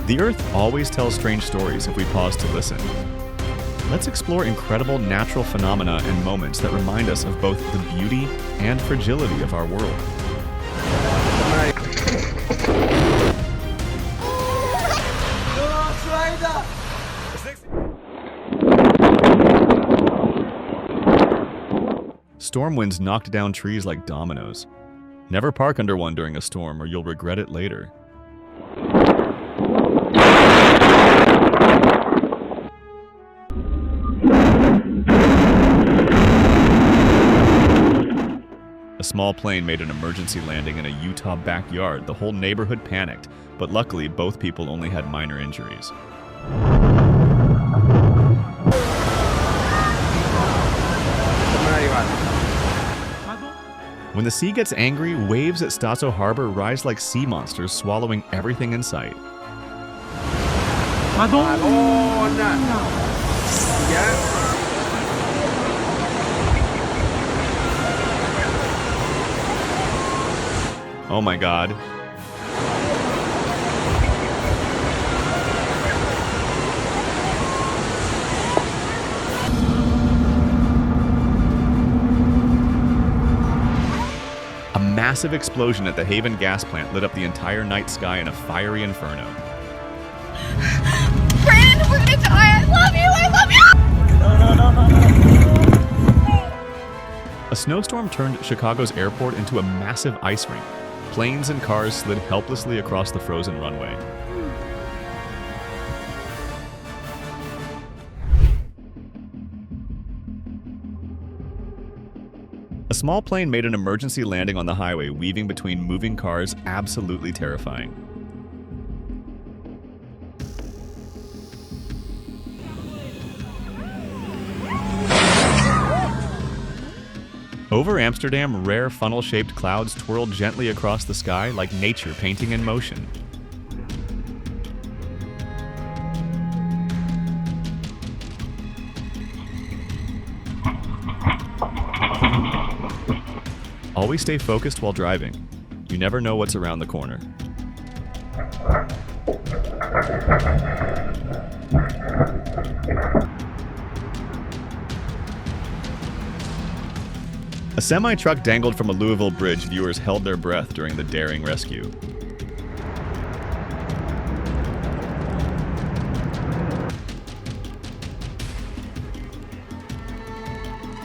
The Earth always tells strange stories if we pause to listen. Let's explore incredible natural phenomena and moments that remind us of both the beauty and fragility of our world. Storm winds knocked down trees like dominoes. Never park under one during a storm or you'll regret it later. A small plane made an emergency landing in a Utah backyard. The whole neighborhood panicked, but luckily both people only had minor injuries. When the sea gets angry, waves at Stazo Harbor rise like sea monsters, swallowing everything in sight. Oh my God. A massive explosion at the Haven gas plant lit up the entire night sky in a fiery inferno. Brandon, we're gonna die! I love you! I love you! A snowstorm turned Chicago's airport into a massive ice rink. Planes and cars slid helplessly across the frozen runway. A small plane made an emergency landing on the highway, weaving between moving cars, absolutely terrifying. Over Amsterdam, rare funnel-shaped clouds twirled gently across the sky like nature painting in motion. Always stay focused while driving. You never know what's around the corner. A semi-truck dangled from a Louisville bridge. Viewers held their breath during the daring rescue.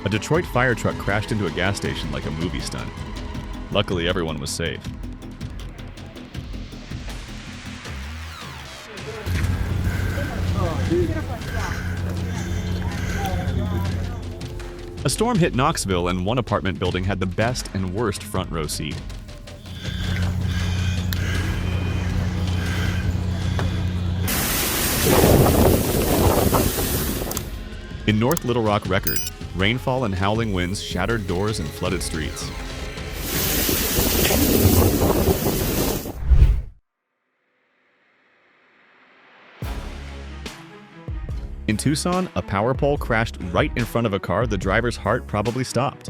A Detroit fire truck crashed into a gas station like a movie stunt. Luckily, everyone was safe. A storm hit Knoxville, and one apartment building had the best and worst front row seat. In North Little Rock Record, rainfall and howling winds shattered doors and flooded streets. In Tucson, a power pole crashed right in front of a car. The driver's heart probably stopped.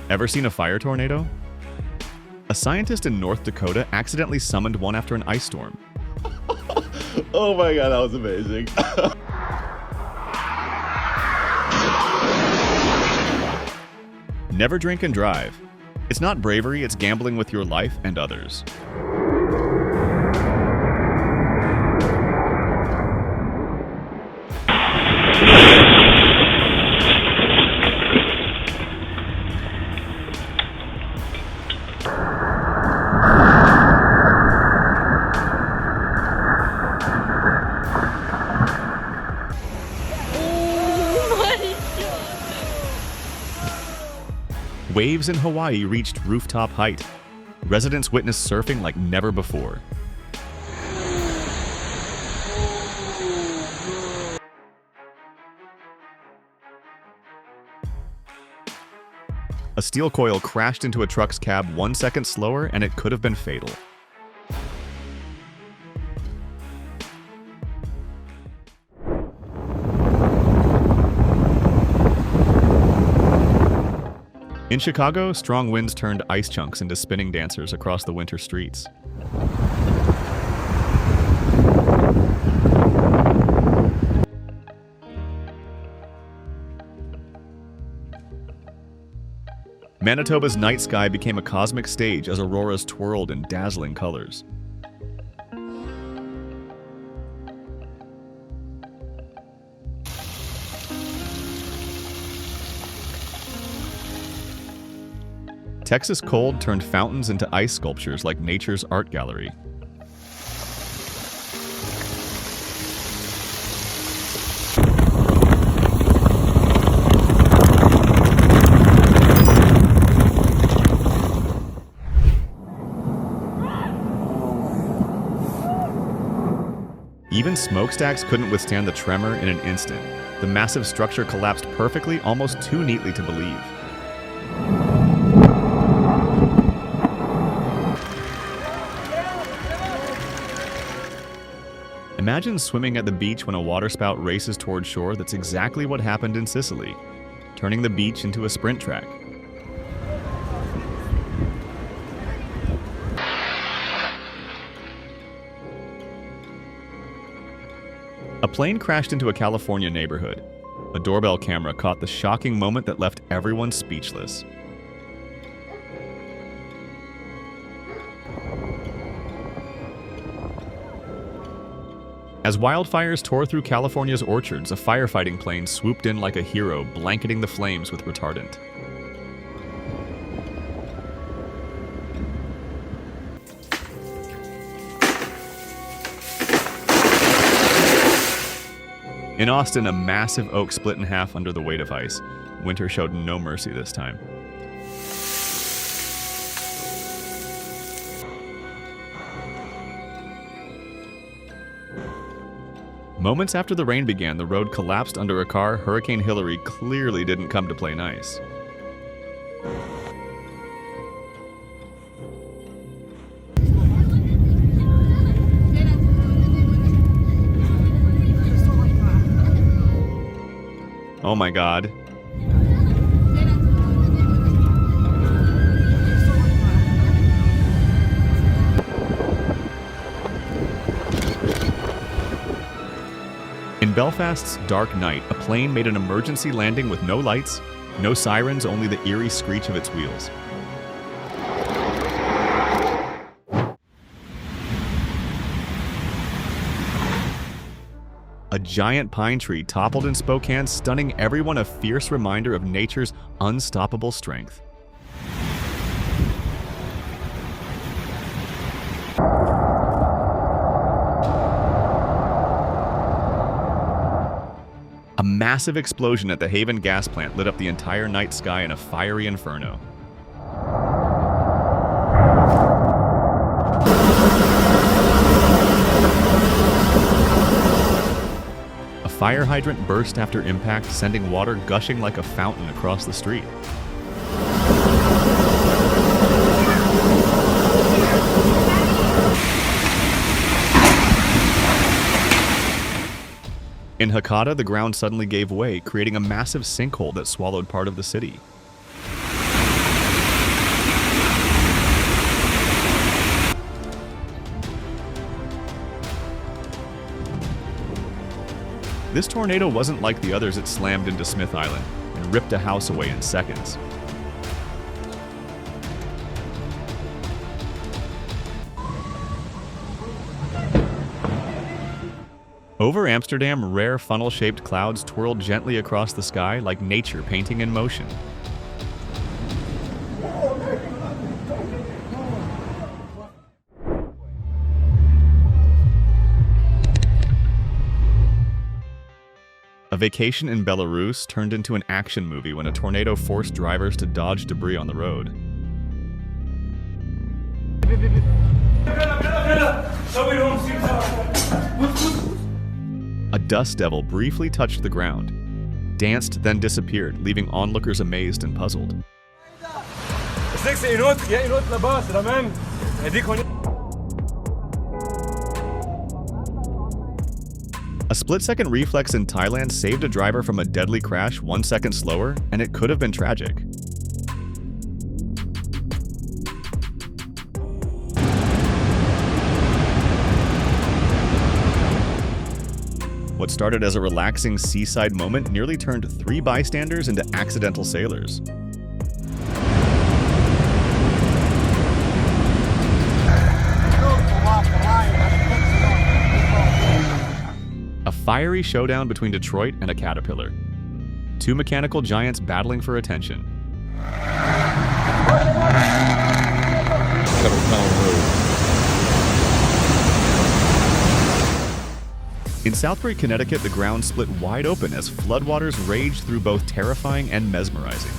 Ever seen a fire tornado? A scientist in North Dakota accidentally summoned one after an ice storm. Oh my God, that was amazing. Never drink and drive. It's not bravery, it's gambling with your life and others. Waves in Hawaii reached rooftop height. Residents witnessed surfing like never before. A steel coil crashed into a truck's cab 1 second slower, and it could have been fatal. In Chicago, strong winds turned ice chunks into spinning dancers across the winter streets. Manitoba's night sky became a cosmic stage as auroras twirled in dazzling colors. Texas cold turned fountains into ice sculptures like nature's art gallery. Even smokestacks couldn't withstand the tremor in an instant. The massive structure collapsed perfectly, almost too neatly to believe. Imagine swimming at the beach when a waterspout races toward shore. That's exactly what happened in Sicily, turning the beach into a sprint track. A plane crashed into a California neighborhood. A doorbell camera caught the shocking moment that left everyone speechless. As wildfires tore through California's orchards, a firefighting plane swooped in like a hero, blanketing the flames with retardant. In Austin, a massive oak split in half under the weight of ice. Winter showed no mercy this time. Moments after the rain began, the road collapsed under a car. Hurricane Hillary clearly didn't come to play nice. Oh my God. In Belfast's dark night, a plane made an emergency landing with no lights, no sirens, only the eerie screech of its wheels. A giant pine tree toppled in Spokane, stunning everyone, a fierce reminder of nature's unstoppable strength. A massive explosion at the Haven gas plant lit up the entire night sky in a fiery inferno. A fire hydrant burst after impact, sending water gushing like a fountain across the street. In Hakata, the ground suddenly gave way, creating a massive sinkhole that swallowed part of the city. This tornado wasn't like the others. It slammed into Smith Island and ripped a house away in seconds. Over Amsterdam, rare funnel-shaped clouds twirled gently across the sky like nature painting in motion. A vacation in Belarus turned into an action movie when a tornado forced drivers to dodge debris on the road. A dust devil briefly touched the ground, danced, then disappeared, leaving onlookers amazed and puzzled. A split-second reflex in Thailand saved a driver from a deadly crash 1 second slower, and it could have been tragic. What started as a relaxing seaside moment nearly turned 3 bystanders into accidental sailors. A fiery showdown between Detroit and a caterpillar. 2 mechanical giants battling for attention. In Southbury, Connecticut, the ground split wide open as floodwaters raged through both terrifying and mesmerizing.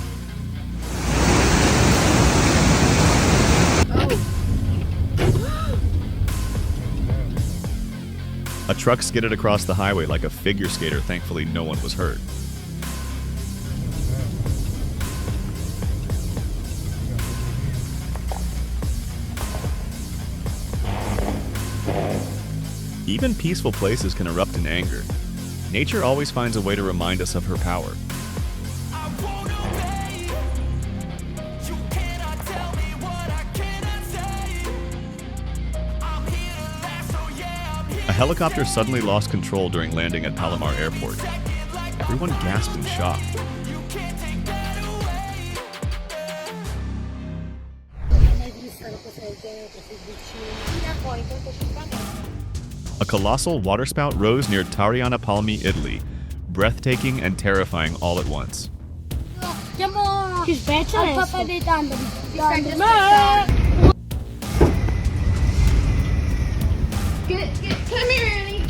A truck skidded across the highway like a figure skater. Thankfully, no one was hurt. Even peaceful places can erupt in anger. Nature always finds a way to remind us of her power. A helicopter suddenly lost control during landing at Palomar Airport. Everyone gasped in shock. A colossal waterspout rose near Tariana Palmi, Italy, breathtaking and terrifying all at once. Come here, Annie.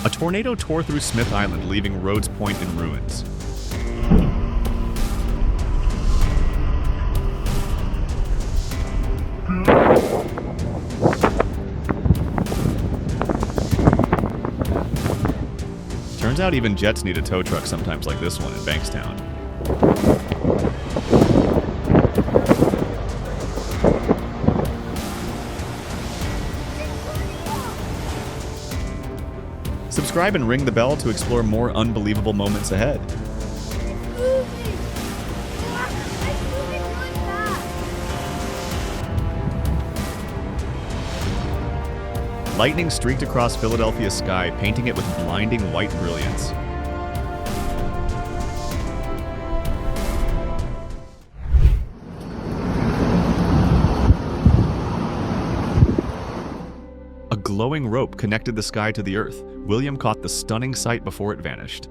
A tornado tore through Smith Island, leaving Rhodes Point in ruins. Turns out even jets need a tow truck sometimes, like this one in Bankstown. Subscribe and ring the bell to explore more unbelievable moments ahead. Lightning streaked across Philadelphia's sky, painting it with blinding white brilliance. A glowing rope connected the sky to the earth. William caught the stunning sight before it vanished.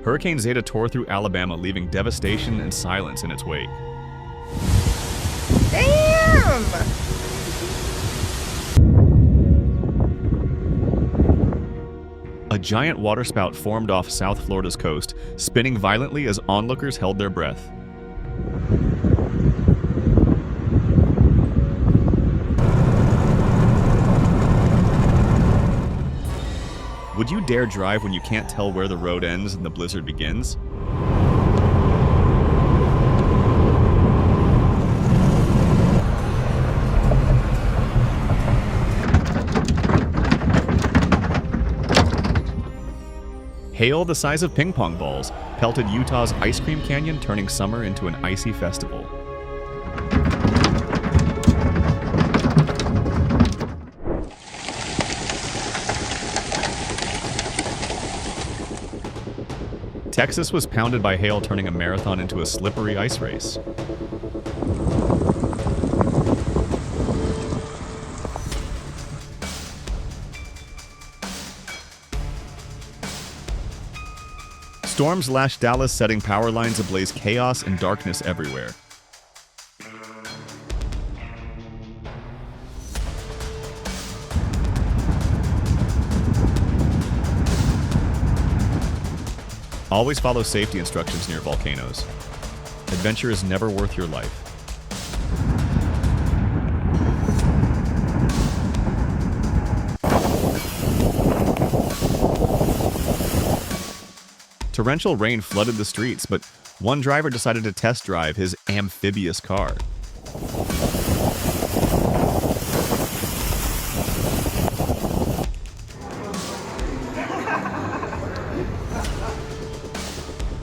Hurricane Zeta tore through Alabama, leaving devastation and silence in its wake. Damn! A giant waterspout formed off South Florida's coast, spinning violently as onlookers held their breath. Would you dare drive when you can't tell where the road ends and the blizzard begins? Hail the size of ping pong balls pelted Utah's ice cream canyon, turning summer into an icy festival. Texas was pounded by hail, turning a marathon into a slippery ice race. Storms lashed Dallas, setting power lines ablaze, chaos and darkness everywhere. Always follow safety instructions near volcanoes. Adventure is never worth your life. Torrential rain flooded the streets, but one driver decided to test drive his amphibious car.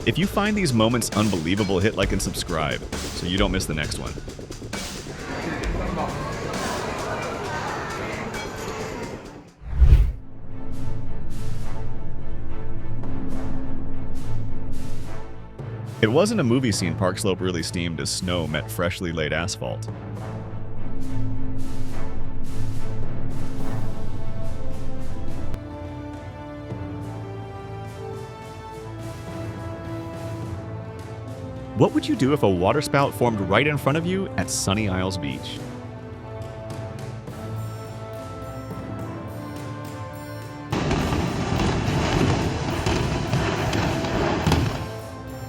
If you find these moments unbelievable, hit like and subscribe so you don't miss the next one. It wasn't a movie scene Park Slope really steamed as snow met freshly laid asphalt. What would you do if a waterspout formed right in front of you at Sunny Isles Beach?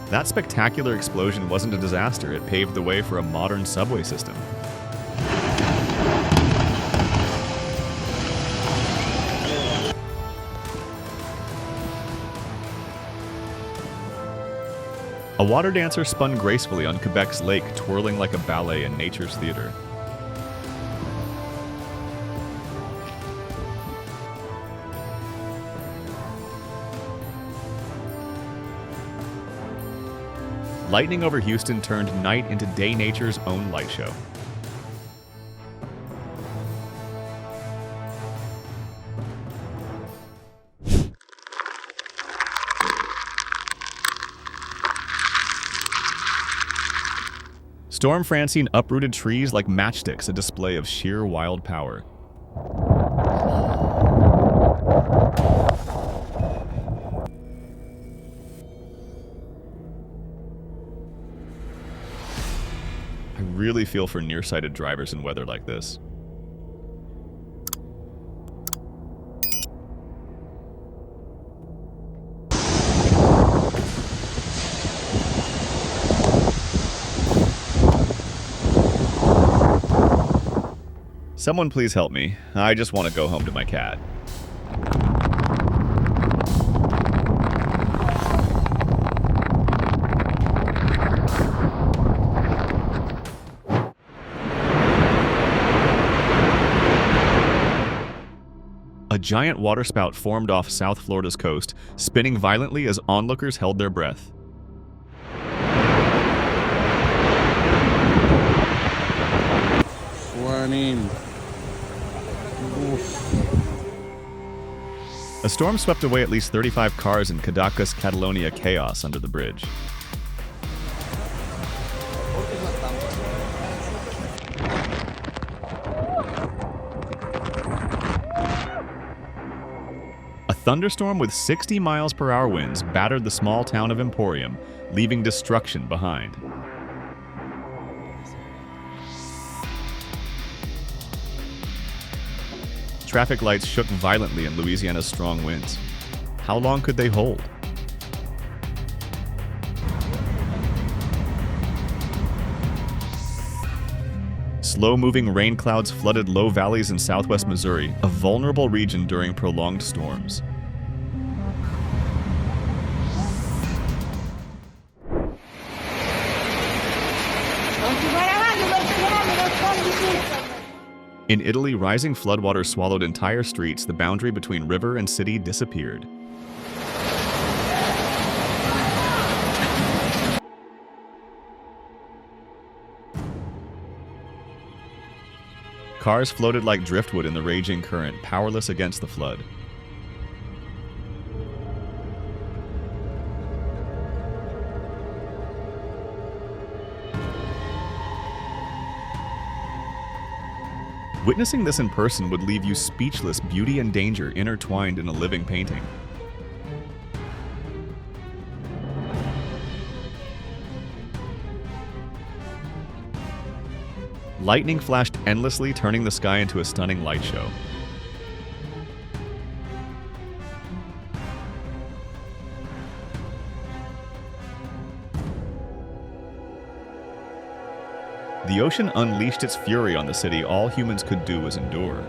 That spectacular explosion wasn't a disaster, it paved the way for a modern subway system. A water dancer spun gracefully on Quebec's lake, twirling like a ballet in nature's theater. Lightning over Houston turned night into day nature's own light show. Storm Francine uprooted trees like matchsticks, a display of sheer wild power. I really feel for nearsighted drivers in weather like this. Someone please help me. I just want to go home to my cat. A giant waterspout formed off South Florida's coast, spinning violently as onlookers held their breath. Warning. A storm swept away at least 35 cars in Cadacas, Catalonia chaos under the bridge. A thunderstorm with 60 miles per hour winds battered the small town of Emporium, leaving destruction behind. Traffic lights shook violently in Louisiana's strong winds. How long could they hold? Slow-moving rain clouds flooded low valleys in southwest Missouri, a vulnerable region during prolonged storms. In Italy, rising floodwaters swallowed entire streets. The boundary between river and city disappeared. Cars floated like driftwood in the raging current, powerless against the flood. Witnessing this in person would leave you speechless, beauty and danger intertwined in a living painting. Lightning flashed endlessly, turning the sky into a stunning light show. The ocean unleashed its fury on the city. All humans could do was endure.